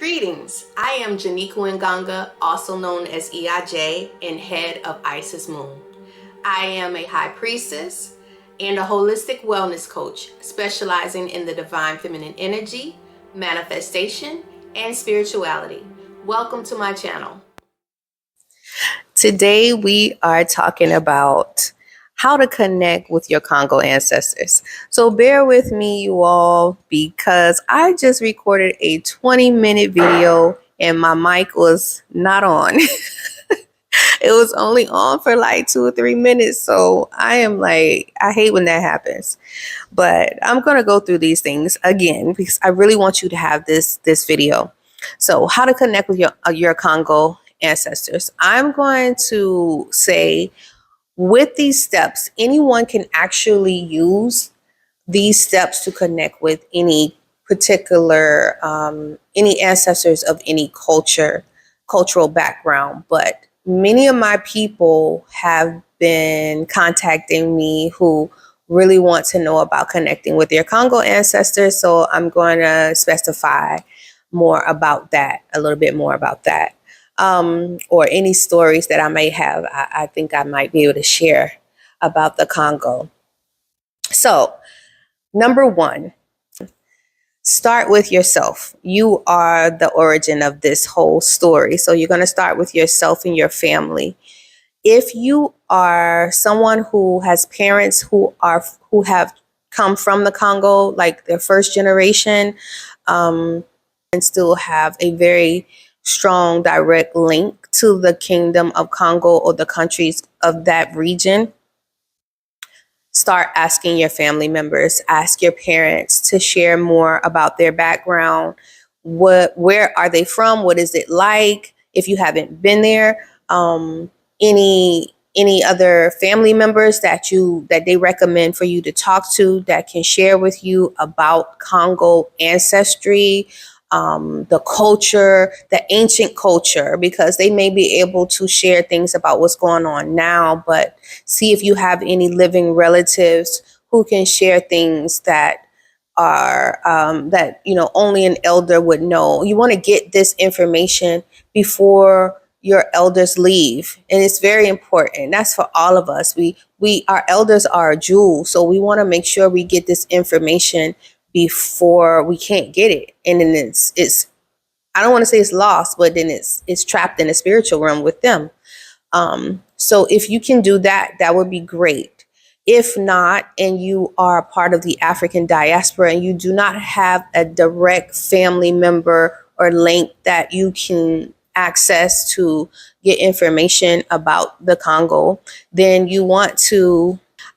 Greetings, I am Janiqua Nganga, also known as Iya J and head of Isis Moon. I am a high priestess and a holistic wellness coach specializing in the divine feminine energy, manifestation, and spirituality. Welcome to my channel. Today we are talking about how to connect with your Kongo ancestors. So bear with me, you all, because I just recorded a 20-minute video and my mic was not on. It was only on for like 2 or 3 minutes. So I hate when that happens. But I'm going to go through these things again because I really want you to have this video. So how to connect with your Kongo ancestors. I'm going to say with these steps, anyone can actually use these steps to connect with any particular, any ancestors of any cultural background. But many of my people have been contacting me who really want to know about connecting with their Kongo ancestors. So I'm going to specify more about that, a little bit more about that. Or any stories that I may have, I think I might be able to share about the Kongo. So, number one, start with yourself. You are the origin of this whole story. So you're going to start with yourself and your family. If you are someone who has parents who have come from the Kongo, like their first generation, and still have a very strong direct link to the kingdom of Kongo or the countries of that region, start asking your family members, ask your parents to share more about their background. Where are they from? What is it like? If you haven't been there, any other family members that they recommend for you to talk to that can share with you about Kongo ancestry, the culture, the ancient culture, because they may be able to share things about what's going on now, but see if you have any living relatives who can share things that are that only an elder would know. You want to get this information before your elders leave, and it's very important. That's for all of us. Our elders are a jewel, so we want to make sure we get this information before we can't get it, and then it's I don't want to say it's lost, but then it's trapped in the spiritual realm with them. So if you can do that, that would be great. If not, and you are a part of the African diaspora and you do not have a direct family member or link that you can access to get information about the Kongo, then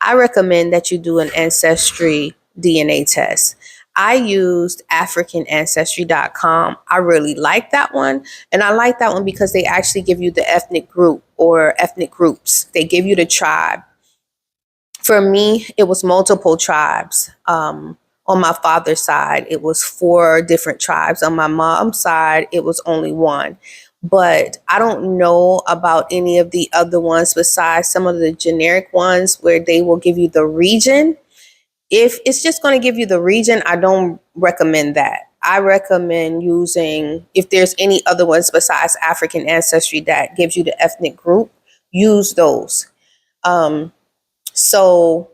I recommend that you do an ancestry DNA test. I used AfricanAncestry.com. I really like that one. And I like that one because they actually give you the ethnic group or ethnic groups. They give you the tribe. For me, it was multiple tribes. On my father's side, it was 4 different tribes. On my mom's side, it was only 1. But I don't know about any of the other ones besides some of the generic ones where they will give you the region. If it's just going to give you the region, I don't recommend that. I recommend using, if there's any other ones besides African Ancestry that gives you the ethnic group, use those. So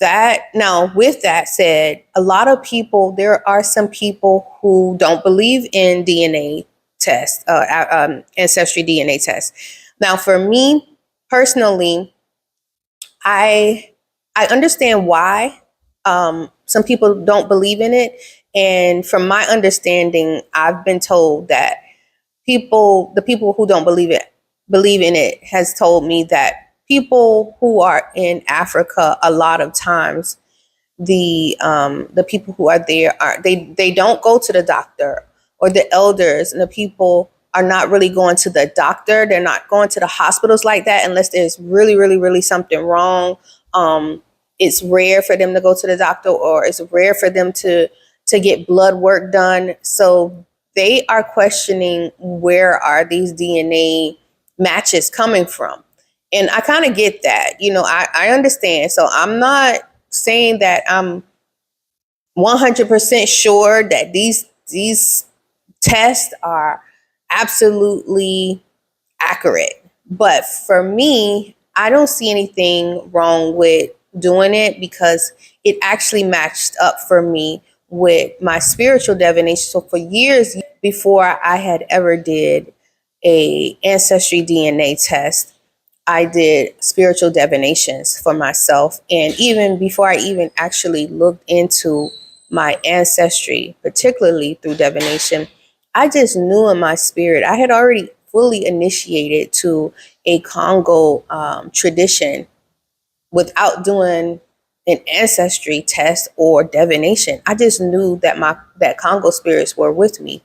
that, now with that said, a lot of people, there are some people who don't believe in DNA tests, ancestry DNA tests. Now, for me personally, I understand why some people don't believe in it. And from my understanding, I've been told that the people who don't believe in it has told me that people who are in Africa, a lot of times, the people who are there they don't go to the doctor, or the elders and the people are not really going to the doctor. They're not going to the hospitals like that unless there's really, really, really something wrong. It's rare for them to go to the doctor, or it's rare for them to get blood work done. So they are questioning, where are these DNA matches coming from? And I kind of get that. I understand. So I'm not saying that I'm 100% sure that these tests are absolutely accurate. But for me, I don't see anything wrong with doing it because it actually matched up for me with my spiritual divination. So for years before I had ever did a ancestry DNA test, I did spiritual divinations for myself. And even before I even actually looked into my ancestry, particularly through divination, I just knew in my spirit, I had already fully initiated to a Kongo tradition without doing an ancestry test or divination. I just knew that that Kongo spirits were with me.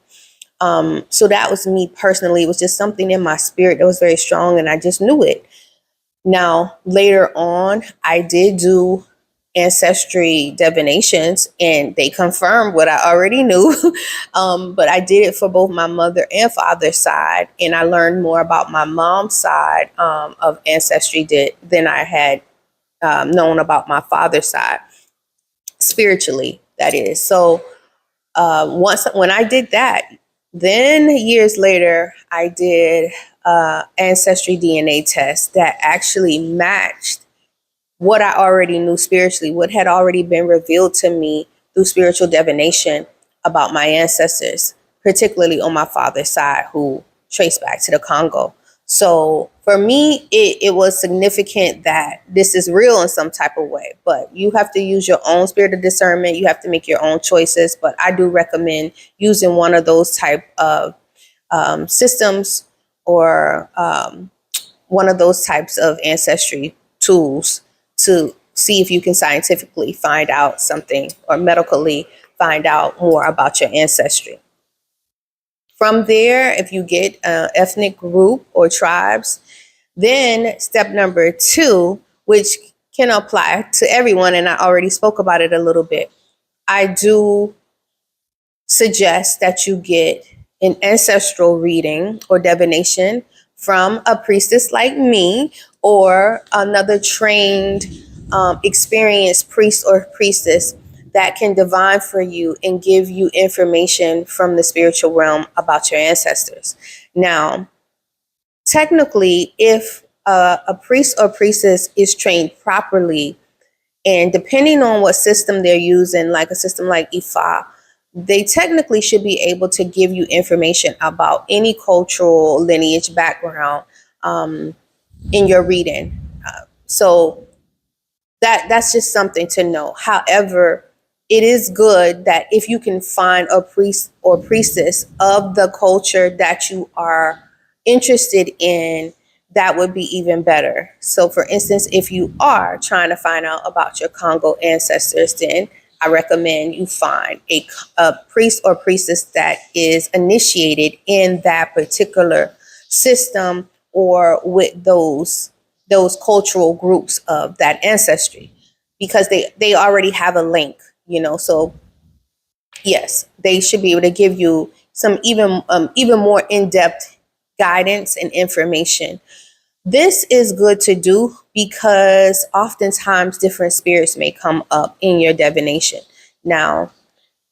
So that was me personally. It was just something in my spirit that was very strong, and I just knew it. Now, later on, I did do ancestry divinations and they confirmed what I already knew. But I did it for both my mother and father's side. And I learned more about my mom's side of ancestry than I had known about my father's side, spiritually, that is. So once when I did that, then years later, I did ancestry DNA test that actually matched what I already knew spiritually, what had already been revealed to me through spiritual divination about my ancestors, particularly on my father's side, who trace back to the Congo. So for me, it was significant that this is real in some type of way, but you have to use your own spirit of discernment. You have to make your own choices, but I do recommend using one of those type of systems or one of those types of ancestry tools to see if you can scientifically find out something or medically find out more about your ancestry. From there, if you get an ethnic group or tribes, then step number 2, which can apply to everyone, and I already spoke about it a little bit, I do suggest that you get an ancestral reading or divination from a priestess like me or another trained, experienced priest or priestess that can divine for you and give you information from the spiritual realm about your ancestors. Now, technically, if a priest or priestess is trained properly, and depending on what system they're using, like a system like Ifa, they technically should be able to give you information about any cultural lineage background in your reading. So that's just something to know. However, it is good that if you can find a priest or priestess of the culture that you are interested in, that would be even better. So for instance, if you are trying to find out about your Congo ancestors, then I recommend you find a priest or priestess that is initiated in that particular system or with those cultural groups of that ancestry, because they already have a link, so yes, they should be able to give you some even more in-depth guidance and information. This is good to do because oftentimes different spirits may come up in your divination. Now,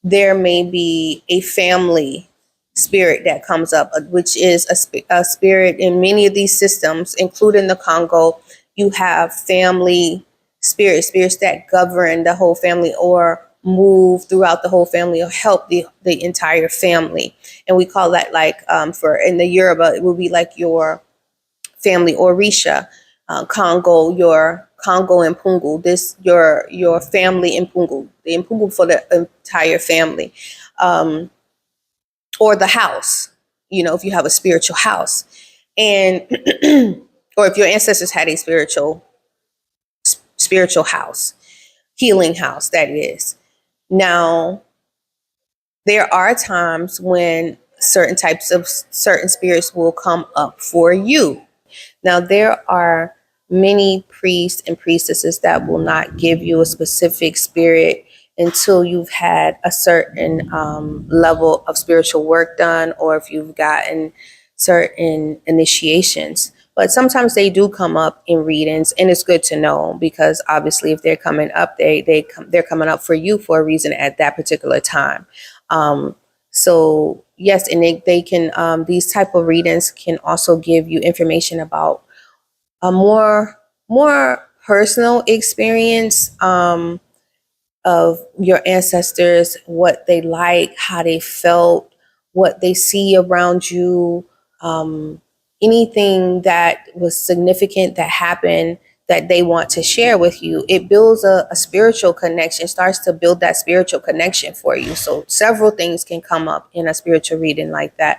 there may be a family spirit that comes up, which is a spirit in many of these systems, including the Congo. You have family spirits that govern the whole family or move throughout the whole family or help the entire family. And we call that for in the Yoruba, it would be like your family Orisha, Congo, your Congo and Pungu, your family in Pungu, the Pungu for the entire family, or the house, if you have a spiritual house, and or if your ancestors had a spiritual house, healing house, that is. Now, there are times when certain spirits will come up for you. Now, there are many priests and priestesses that will not give you a specific spirit until you've had a certain level of spiritual work done, or if you've gotten certain initiations. But sometimes they do come up in readings, and it's good to know because obviously, if they're coming up, they're coming up for you for a reason at that particular time. So yes, and they can, these type of readings can also give you information about a more personal experience, of your ancestors, what they like, how they felt, what they see around you, um, anything that was significant that happened that they want to share with you. It builds a spiritual connection, starts to build that spiritual connection for you. So several things can come up in a spiritual reading like that.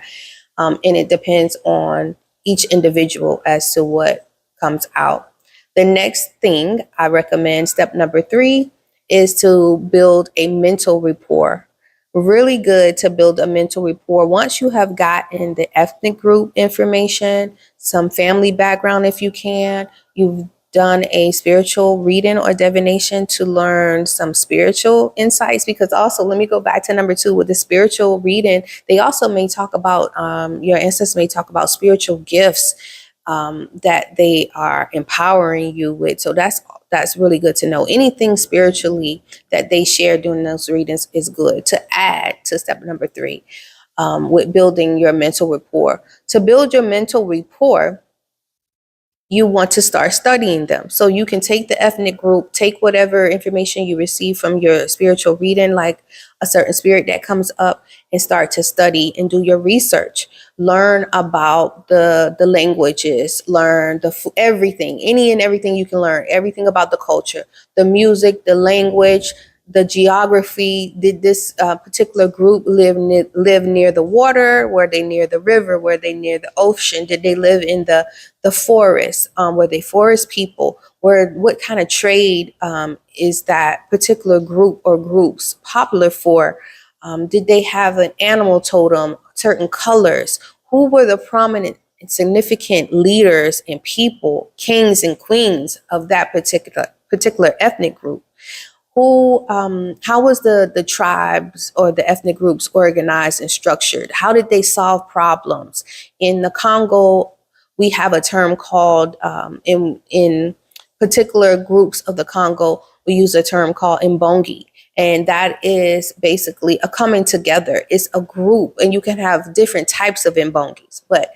And it depends on each individual as to what comes out. The next thing I recommend, step number 3, is to build a mental rapport. Really good to build a mental rapport once you have gotten the ethnic group information, some family background if you can. You've done a spiritual reading or divination to learn some spiritual insights, because also, let me go back to number 2 with the spiritual reading. They also may talk about, your ancestors may talk about spiritual gifts, that they are empowering you with. So that's really good to know. Anything spiritually that they share during those readings is good to add to step number 3, with building your mental rapport. To build your mental rapport, you want to start studying them. So you can take the ethnic group, take whatever information you receive from your spiritual reading, like a certain spirit that comes up, and start to study and do your research. Learn about the languages, learn everything, any and everything you can learn, everything about the culture, the music, the language, the geography. Did this particular group live near the water? Were they near the river? Were they near the ocean? Did they live in the forest? Were they forest people? What kind of trade is that particular group or groups popular for? Did they have an animal totem, certain colors? Who were the prominent and significant leaders and people, kings and queens of that particular ethnic group? How was the tribes or the ethnic groups organized and structured? How did they solve problems? In the Congo, we have a term called, in particular groups of the Congo, we use a term called Mbongi. And that is basically a coming together. It's a group, and you can have different types of Mbongis, but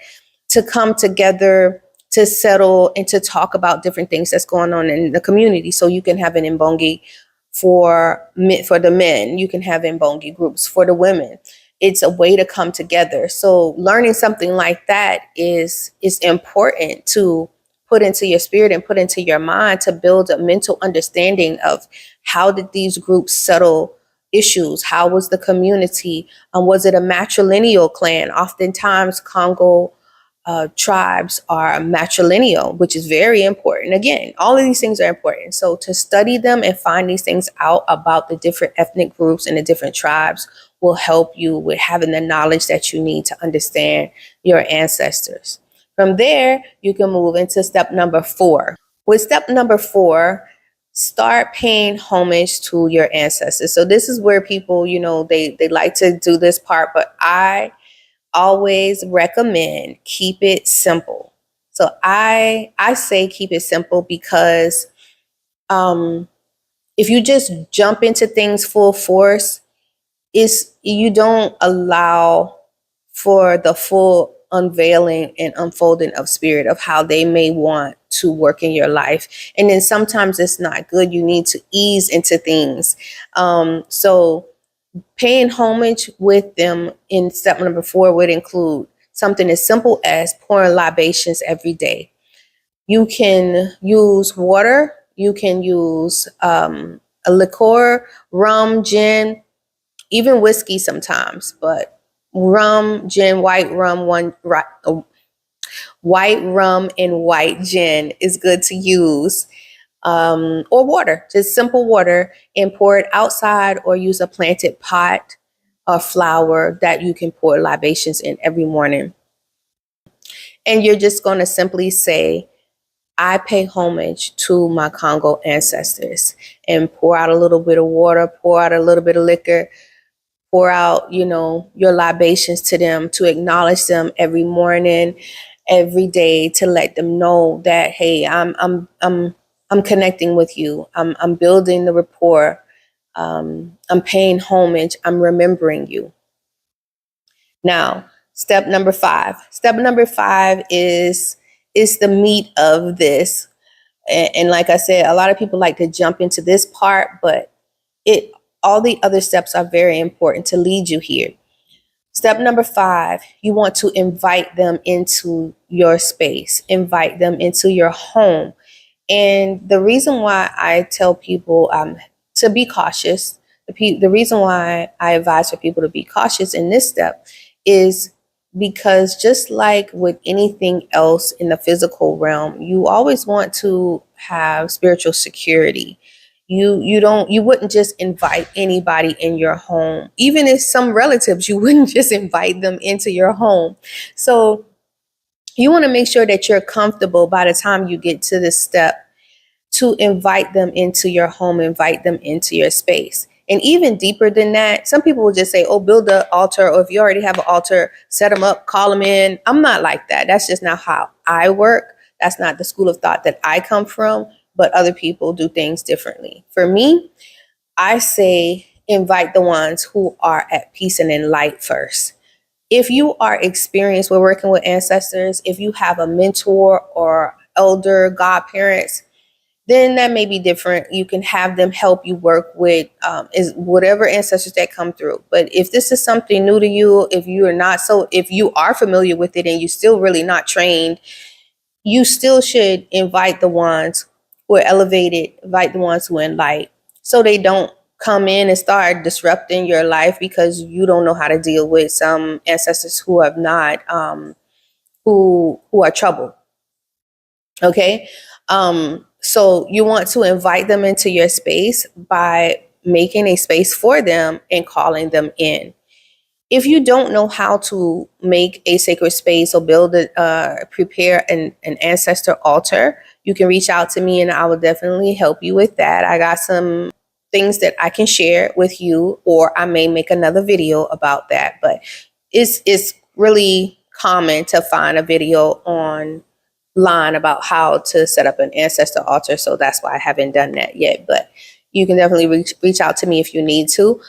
to come together to settle and to talk about different things that's going on in the community. So you can have an Mbongi for the men, you can have Mbongi groups for the women. It's a way to come together. So learning something like that is important to put into your spirit and put into your mind, to build a mental understanding of how did these groups settle issues? How was the community? Was it a matrilineal clan? Oftentimes Congo tribes are matrilineal, which is very important. Again, all of these things are important. So to study them and find these things out about the different ethnic groups and the different tribes will help you with having the knowledge that you need to understand your ancestors. From there, you can move into step number 4. With step number 4, start paying homage to your ancestors. So this is where people, they like to do this part, but I always recommend keep it simple. So I say keep it simple because, if you just jump into things full force, is you don't allow for the full unveiling and unfolding of spirit of how they may want to work in your life. And then sometimes it's not good. You need to ease into things. So paying homage with them in step number 4 would include something as simple as pouring libations every day. You can use water, you can use a liqueur, rum, gin, even whiskey sometimes, but rum, gin, white rum and white gin is good to use, or water, just simple water, and pour it outside or use a planted pot or flower that you can pour libations in every morning. And you're just going to simply say, I pay homage to my Congo ancestors, and pour out a little bit of water, pour out a little bit of liquor, pour out, your libations to them, to acknowledge them every morning, every day, to let them know that, hey, I'm connecting with you. I'm building the rapport. I'm paying homage. I'm remembering you. Now, step number 5. Step number 5 is the meat of this. And like I said, a lot of people like to jump into this part, but it all the other steps are very important to lead you here. Step number 5, you want to invite them into your space, invite them into your home. And the reason why I tell people to be cautious, the reason why I advise for people to be cautious in this step is because just like with anything else in the physical realm, you always want to have spiritual security. You wouldn't just invite anybody in your home. Even if some relatives, you wouldn't just invite them into your home. So you want to make sure that you're comfortable by the time you get to this step to invite them into your home, invite them into your space. And even deeper than that, some people will just say, oh, build an altar, or if you already have an altar, set them up, call them in. I'm not like that. That's just not how I work. That's not the school of thought that I come from, but other people do things differently. For me, I say invite the ones who are at peace and in light first. If you are experienced with working with ancestors, if you have a mentor or elder godparents, then that may be different. You can have them help you work with is whatever ancestors that come through. But if this is something new to you, if you are familiar with it and you're still really not trained, you still should invite the ones who are elevated, invite the ones who are in light, so they don't come in and start disrupting your life because you don't know how to deal with some ancestors who have not, who are trouble. Okay. So you want to invite them into your space by making a space for them and calling them in. If you don't know how to make a sacred space or prepare an ancestor altar, you can reach out to me and I will definitely help you with that. I got some things that I can share with you, or I may make another video about that. But it's really common to find a video online about how to set up an ancestor altar. So that's why I haven't done that yet. But you can definitely reach out to me if you need to.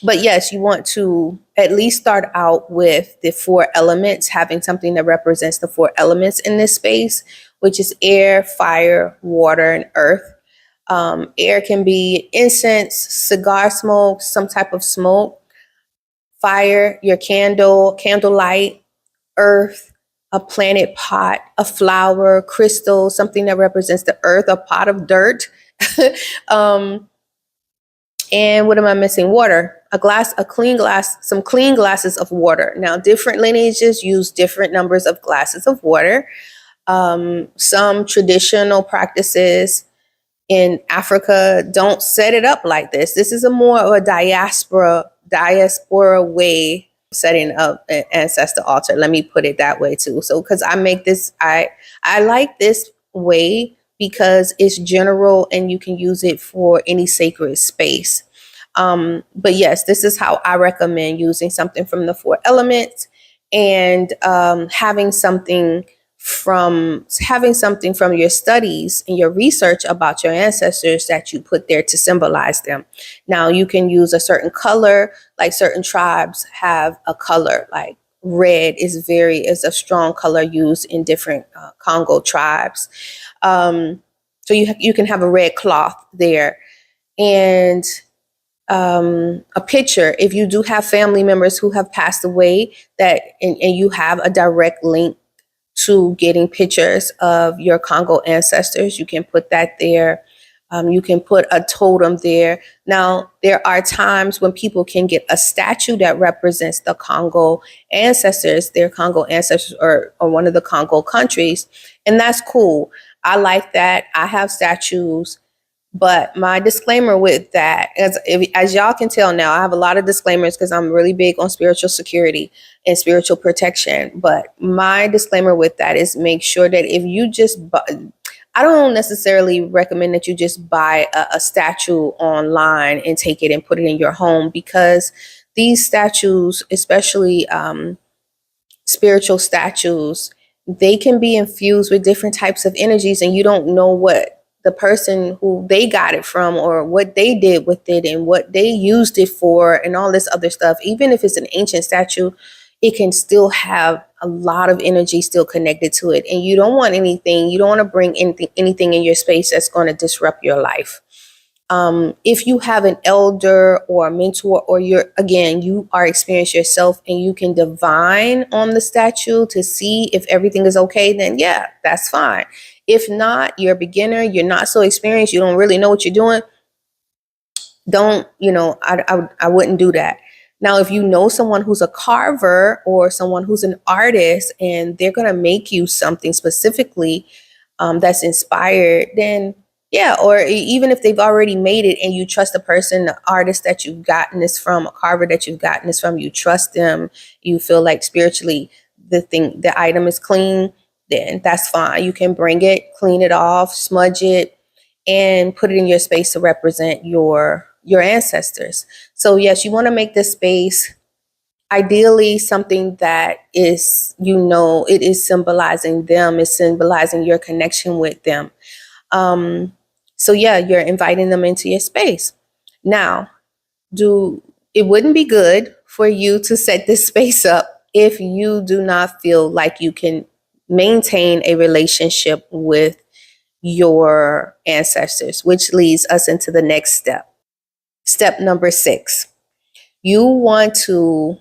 But yes, you want to at least start out with the 4 elements, having something that represents the 4 elements in this space, which is air, fire, water, and earth. Air can be incense, cigar smoke, some type of smoke. Fire, your candlelight. Earth, a planet pot, a flower, crystal, something that represents the earth, a pot of dirt. And what am I missing? Water, a clean glass, some clean glasses of water. Now, different lineages use different numbers of glasses of water. Some traditional practices in Africa don't set it up like this. This is a more of a diaspora way setting up an ancestor altar. Let me put it that way too. So, because I like this way because it's general and you can use it for any sacred space. But yes, this is how I recommend using something from the 4 elements and having something from your studies and your research about your ancestors that you put there to symbolize them. Now you can use a certain color, like certain tribes have a color, like red is a strong color used in different Kongo tribes. So you can have a red cloth there, and a picture. If you do have family members who have passed away, and you have a direct link to getting pictures of your Kongo ancestors, you can put that there. You can put a totem there. Now, there are times when people can get a statue that represents the Kongo ancestors, their Kongo ancestors, or one of the Kongo countries. And that's cool. I like that. I have statues. But my disclaimer with that, as y'all can tell now, I have a lot of disclaimers because I'm really big on spiritual security and spiritual protection. But my disclaimer with that is make sure that if you I don't necessarily recommend that you just buy a statue online and take it and put it in your home, because these statues, especially spiritual statues, they can be infused with different types of energies and you don't know what the person who they got it from, or what they did with it and what they used it for and all this other stuff. Even if it's an ancient statue, it can still have a lot of energy still connected to it. And you don't want you don't want to bring anything in your space that's going to disrupt your life. If you have an elder or a mentor, or you are experienced yourself and you can divine on the statue to see if everything is okay, then yeah, that's fine. If not, you're a beginner, you're not so experienced, you don't really know what you're doing, I wouldn't do that. Now, if you know someone who's a carver or someone who's an artist and they're going to make you something specifically that's inspired, then yeah. Or even if they've already made it and you trust the person, the artist that you've gotten this from, a carver that you've gotten this from, you trust them, you feel like spiritually the item is clean, then that's fine. You can bring it, clean it off, smudge it, and put it in your space to represent your ancestors. So yes, you want to make this space ideally something that is, it is symbolizing them, is symbolizing your connection with them. So yeah, you're inviting them into your space. Now, it wouldn't be good for you to set this space up if you do not feel like you can maintain a relationship with your ancestors, which leads us into the next step. Step number 6. You want to,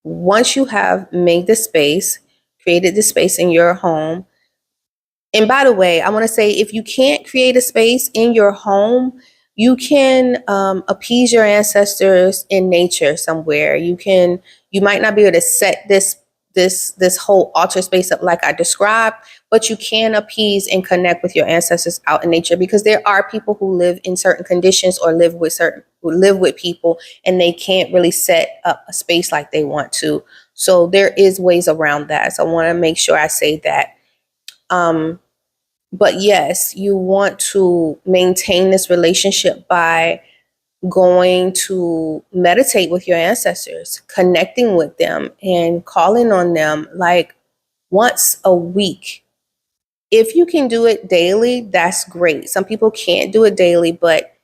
once you have made the space, created the space in your home. And by the way, I want to say, if you can't create a space in your home, you can appease your ancestors in nature somewhere. You might not be able to set this whole altar space up like I described, but you can appease and connect with your ancestors out in nature, because there are people who live in certain conditions or live with people, and they can't really set up a space like they want to. So there is ways around that. So I want to make sure I say that. But yes, you want to maintain this relationship by going to meditate with your ancestors, connecting with them, and calling on them like once a week. If you can do it daily, that's great. Some people can't do it daily, but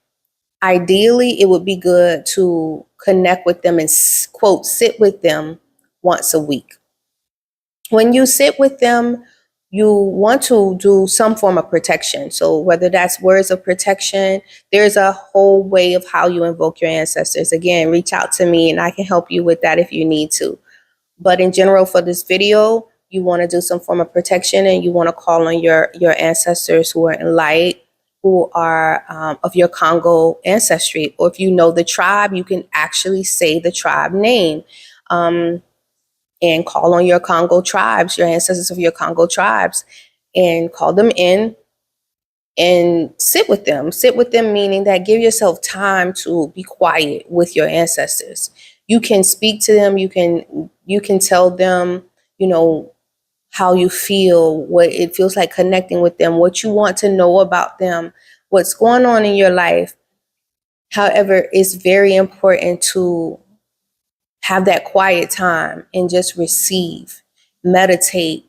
ideally it would be good to connect with them and, quote, sit with them once a week. When you sit with them, you want to do some form of protection. So whether that's words of protection, there's a whole way of how you invoke your ancestors. Again, reach out to me and I can help you with that if you need to. But in general, for this video, you want to do some form of protection, and you want to call on your ancestors who are in light, who are of your Kongo ancestry. Or if you know the tribe, you can actually say the tribe name. And call on your Kongo tribes, your ancestors of your Kongo tribes, and call them in and sit with them. Sit with them, meaning that give yourself time to be quiet with your ancestors. You can speak to them. You can tell them, how you feel, what it feels like connecting with them, what you want to know about them, what's going on in your life. However, it's very important to have that quiet time and just receive, meditate,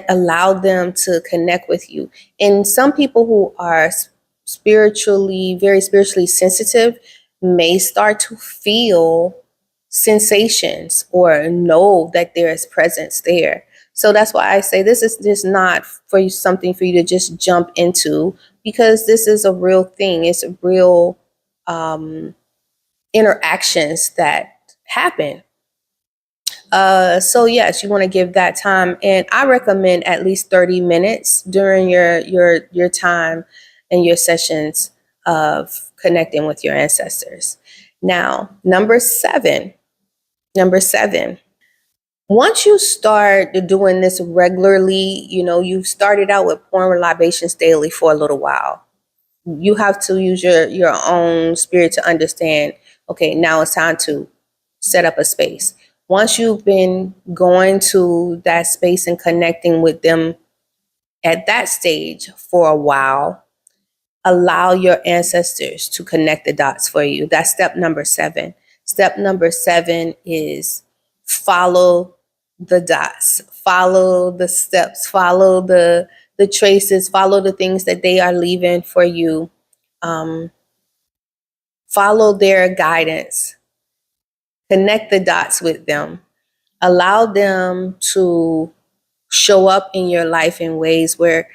allow them to connect with you. And some people who are very spiritually sensitive may start to feel sensations or know that there is presence there. So that's why I say this is just not something for you to just jump into, because this is a real thing. It's a real interactions that happen. So yes, you want to give that time, and I recommend at least 30 minutes during your time and your sessions of connecting with your ancestors. Now, number seven. Once you start doing this regularly, you've started out with pouring libations daily for a little while. You have to use your own spirit to understand, okay, now it's time to set up a space. Once you've been going to that space and connecting with them at that stage for a while, allow your ancestors to connect the dots for you. That's step number 7. Step number 7 is follow the dots, follow the steps, follow the the traces, follow the things that they are leaving for you. Follow their guidance, connect the dots with them, allow them to show up in your life in ways where,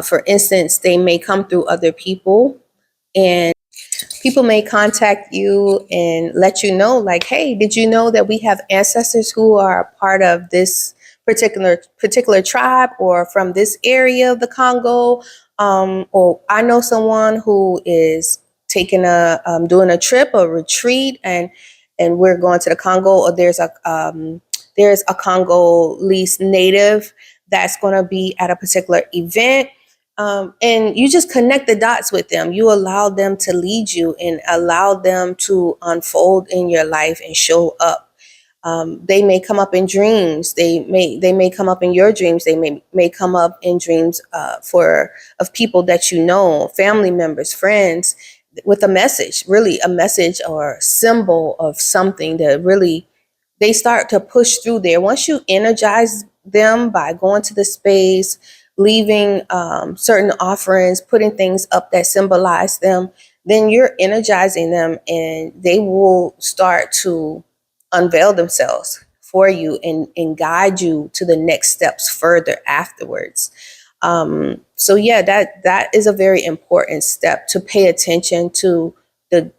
for instance, they may come through other people, and people may contact you and let you know, like, hey, did you know that we have ancestors who are a part of this particular tribe or from this area of the Congo? Or I know someone who is taking doing a trip, a retreat, and we're going to the Congo, or there's a Congolese native that's going to be at a particular event. And you just connect the dots with them. You allow them to lead you and allow them to unfold in your life and show up. They may come up in dreams. They may come up in your dreams. They may come up in dreams of people that you know, family members, friends, with a message, really a message or symbol of something that really they start to push through there. Once you energize them by going to the space, leaving certain offerings, putting things up that symbolize them, then you're energizing them and they will start to unveil themselves for you and guide you to the next steps further afterwards. So yeah, that is a very important step to pay attention to the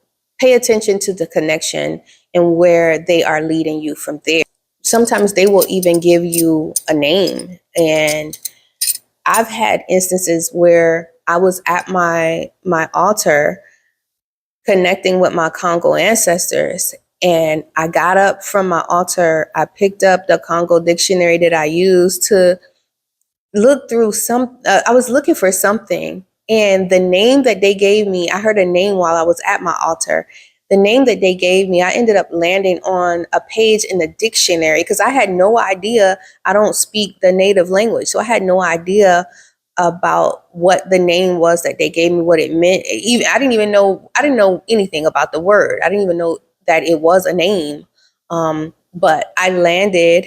connection and where they are leading you from there. Sometimes they will even give you a name. And I've had instances where I was at my altar connecting with my Congo ancestors, and I got up from my altar, I picked up the Congo dictionary that I used to look through I was looking for something, and the name that they gave me, I heard a name while I was at my altar. The name that they gave me, I ended up landing on a page in the dictionary because I had no idea. I don't speak the native language, so I had no idea about what the name was that they gave me, what it meant. Even I didn't know anything about the word. I didn't even know that it was a name. But I landed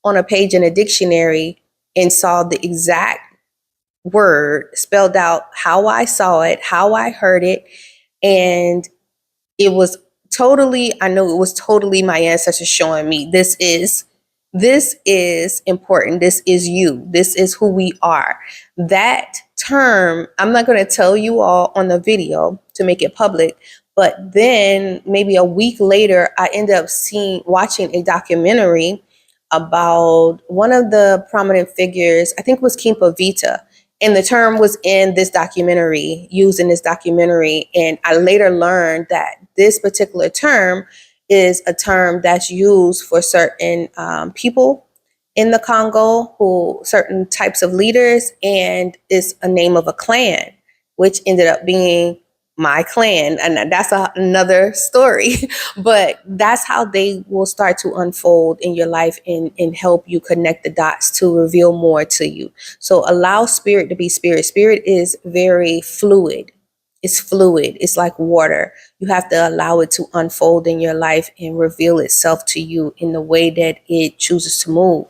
on a page in a dictionary and saw the exact word spelled out, how I saw it, how I heard it. And it was I know it was totally my ancestors showing me this is important. This is you. This is who we are. That term, I'm not going to tell you all on the video to make it public, but then maybe a week later, I ended up watching a documentary about one of the prominent figures, I think it was Kimpa Vita. And the term was used in this documentary. And I later learned that this particular term is a term that's used for certain people in the Congo, certain types of leaders, and is a name of a clan, which ended up being my clan. And that's another story, but that's how they will start to unfold in your life and help you connect the dots to reveal more to you. So allow spirit to be spirit. Spirit is very fluid. It's fluid. It's like water. You have to allow it to unfold in your life and reveal itself to you in the way that it chooses to move.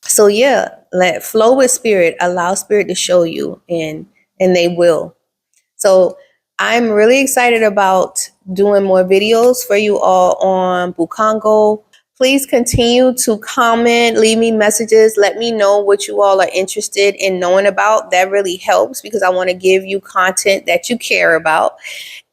So yeah, let flow with spirit, allow spirit to show you, and they will. So I'm really excited about doing more videos for you all on Bûkongo. Please continue to comment, leave me messages, let me know what you all are interested in knowing about. That really helps because I want to give you content that you care about.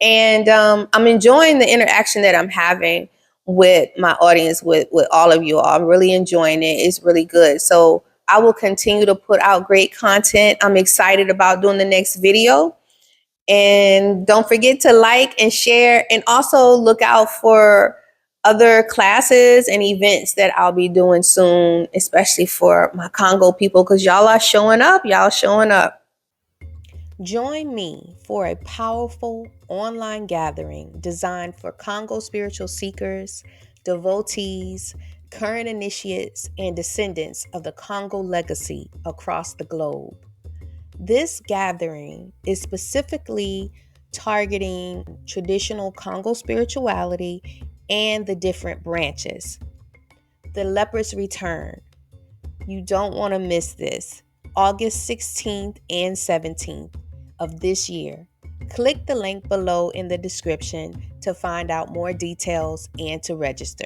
And I'm enjoying the interaction that I'm having with my audience, with all of you all. I'm really enjoying it. It's really good. So I will continue to put out great content. I'm excited about doing the next video. And don't forget to like and share, and also look out for other classes and events that I'll be doing soon, especially for my Congo people, because y'all are showing up. Y'all showing up. Join me for a powerful online gathering designed for Congo spiritual seekers, devotees, current initiates, and descendants of the Congo legacy across the globe. This gathering is specifically targeting traditional Congo spirituality and the different branches. The leopard's return. You don't want to miss this. August 16th and 17th of this year. Click the link below in the description to find out more details and to register.